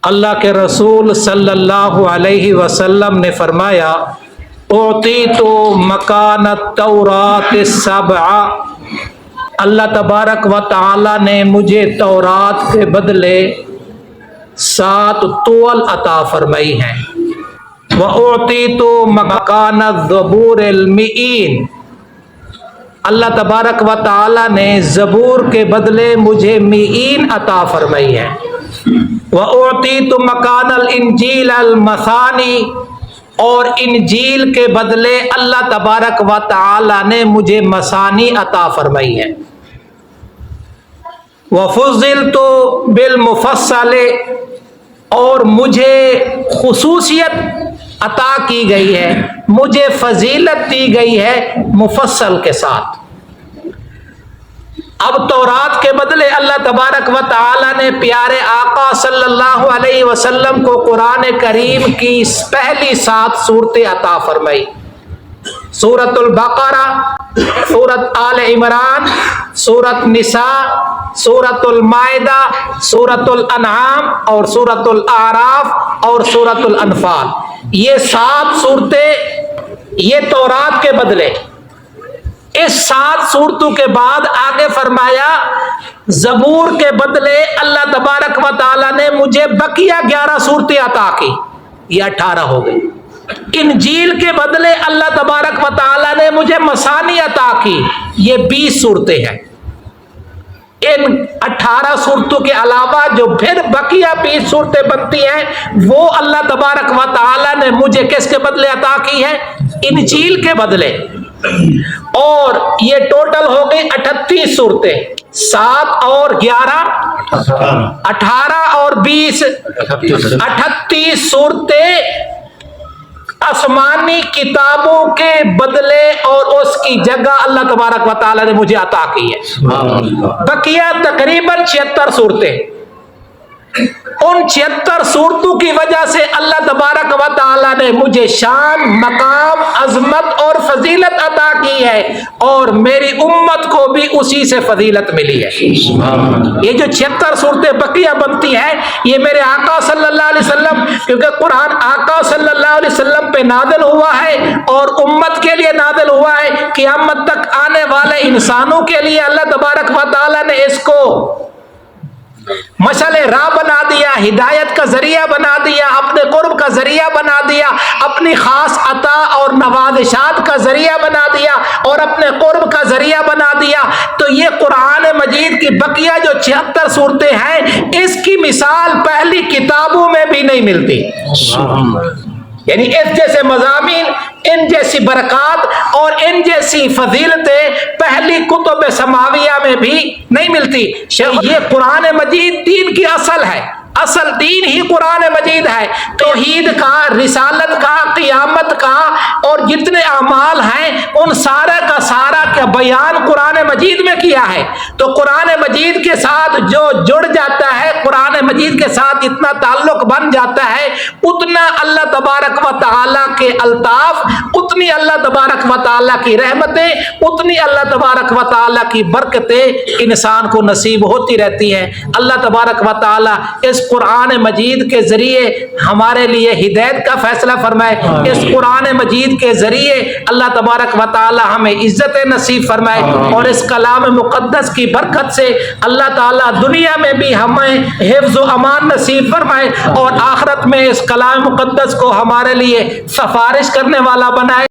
اللہ کے رسول صلی اللہ علیہ وسلم نے فرمایا اعطیت مکان التورات السبع، اللہ تبارک و تعالی نے مجھے تورات کے بدلے 7 طول عطا فرمائی ہیں۔ وَأُعْطِيتُ مَكَانَ الزَّبُورِ الْمِئِينَ، اللہ تبارک و تعالی نے زبور کے بدلے مجھے مئین عطا فرمائی ہے۔ وَأُعْطِيتُ مَكَانَ الْإِنْجِيلَ الْمَثَانِي، اور انجیل کے بدلے اللہ تبارک و تعالی نے مجھے مثانی عطا فرمائی ہے۔ وَفُضِّلْتُ بِالْمُفَصَّلِ، اور مجھے خصوصیت عطا کی گئی ہے، مجھے فضیلت دی گئی ہے مفصل کے ساتھ۔ اب تورات کے بدلے اللہ تبارک و تعالی نے پیارے آقا صلی اللہ علیہ وسلم کو قرآن کریم کی پہلی 7 صورتیں عطا فرمائی، سورۃ البقرہ، سورۃ آل عمران، سورۃ نساء، سورۃ المائدہ، سورۃ الانعام اور سورۃ الاعراف اور سورۃ الانفال۔ یہ 7 صورتیں یہ تورات کے بدلے۔ اس 7 صورتوں کے بعد آگے فرمایا زبور کے بدلے اللہ تبارک و تعالی نے مجھے بقیہ 11 صورتیں عطا کی، یہ 18 ہو گئی۔ انجیل کے بدلے اللہ تبارک و تعالی نے مجھے مثانی عطا کی، یہ 20 صورتیں ہیں۔ ان 18 صورتوں کے علاوہ جو پھر بقیہ 20 صورتیں بنتی ہیں وہ اللہ تبارک و تعالی نے مجھے کس کے بدلے عطا کی ہے؟ انجیل کے بدلے۔ اور یہ ٹوٹل ہو گئی 38 صورتیں، 7 اور 11 18 اور 20 38 صورتیں آسمانی کتابوں کے بدلے اور اس کی جگہ اللہ تبارک و تعالی نے مجھے عطا کی ہے۔ بقیہ تقریباً 76 صورتیں، ان 76 صورتوں کی وجہ سے اللہ تبارک و تعالی نے مجھے شان، مقام، عظمت اور فضیلت عطا کی ہے، اور میری امت کو بھی اسی سے فضیلت ملی ہے۔ یہ جو 76 صورتیں بقیہ بنتی ہیں یہ میرے آقا صلی اللہ علیہ وسلم، کیونکہ قرآن آقا صلی اللہ علیہ وسلم پہ نازل ہوا ہے اور امت کے لیے نازل ہوا ہے، قیامت تک آنے والے انسانوں کے لیے اللہ تبارک و تعالی نے اس کو مشعل راہ بنا دیا، ہدایت کا ذریعہ بنا دیا، اپنے قرب کا ذریعہ بنا دیا، اپنی خاص عطا اور نوازشات کا ذریعہ بنا دیا اور اپنے قرب کا ذریعہ بنا دیا۔ تو یہ قرآن مجید کی بقیہ جو 76 صورتیں ہیں اس کی مثال پہلی کتابوں میں بھی نہیں ملتی، یعنی اس جیسے مضامین، ان جیسی برکات اور ان جیسی فضیلتیں پہلی کتب سماویہ میں بھی نہیں ملتی۔ یہ قرآن مجید دین کی اصل ہے، اصل دین ہی قرآن مجید ہے۔ توحید کا، رسالت کا، قیامت کا اور جتنے اعمال ہیں ان سارا کا سارا کا بیان قرآن مجید میں کیا ہے۔ تو قرآن مجید کے ساتھ جو جڑ جاتا ہے، قرآن مجید کے ساتھ اتنا تعلق بن جاتا ہے، اتنا اللہ تبارک و تعالیٰ کے الطاف، اتنی اللہ تبارک و تعالیٰ کی رحمتیں، اتنی اللہ تبارک و تعالیٰ کی برکتیں انسان کو نصیب ہوتی رہتی ہیں۔ اللہ تبارک و تعالیٰ اس قرآن مجید کے ذریعے ہمارے لیے ہدایت کا فیصلہ فرمائے، اس قرآن مجید کے ذریعے اللہ تبارک و تعالی ہمیں عزت نصیب فرمائے، اور اس کلام مقدس کی برکت سے اللہ تعالی دنیا میں بھی ہمیں حفظ و امان نصیب فرمائے، اور آخرت میں اس کلام مقدس کو ہمارے لیے سفارش کرنے والا بنائے۔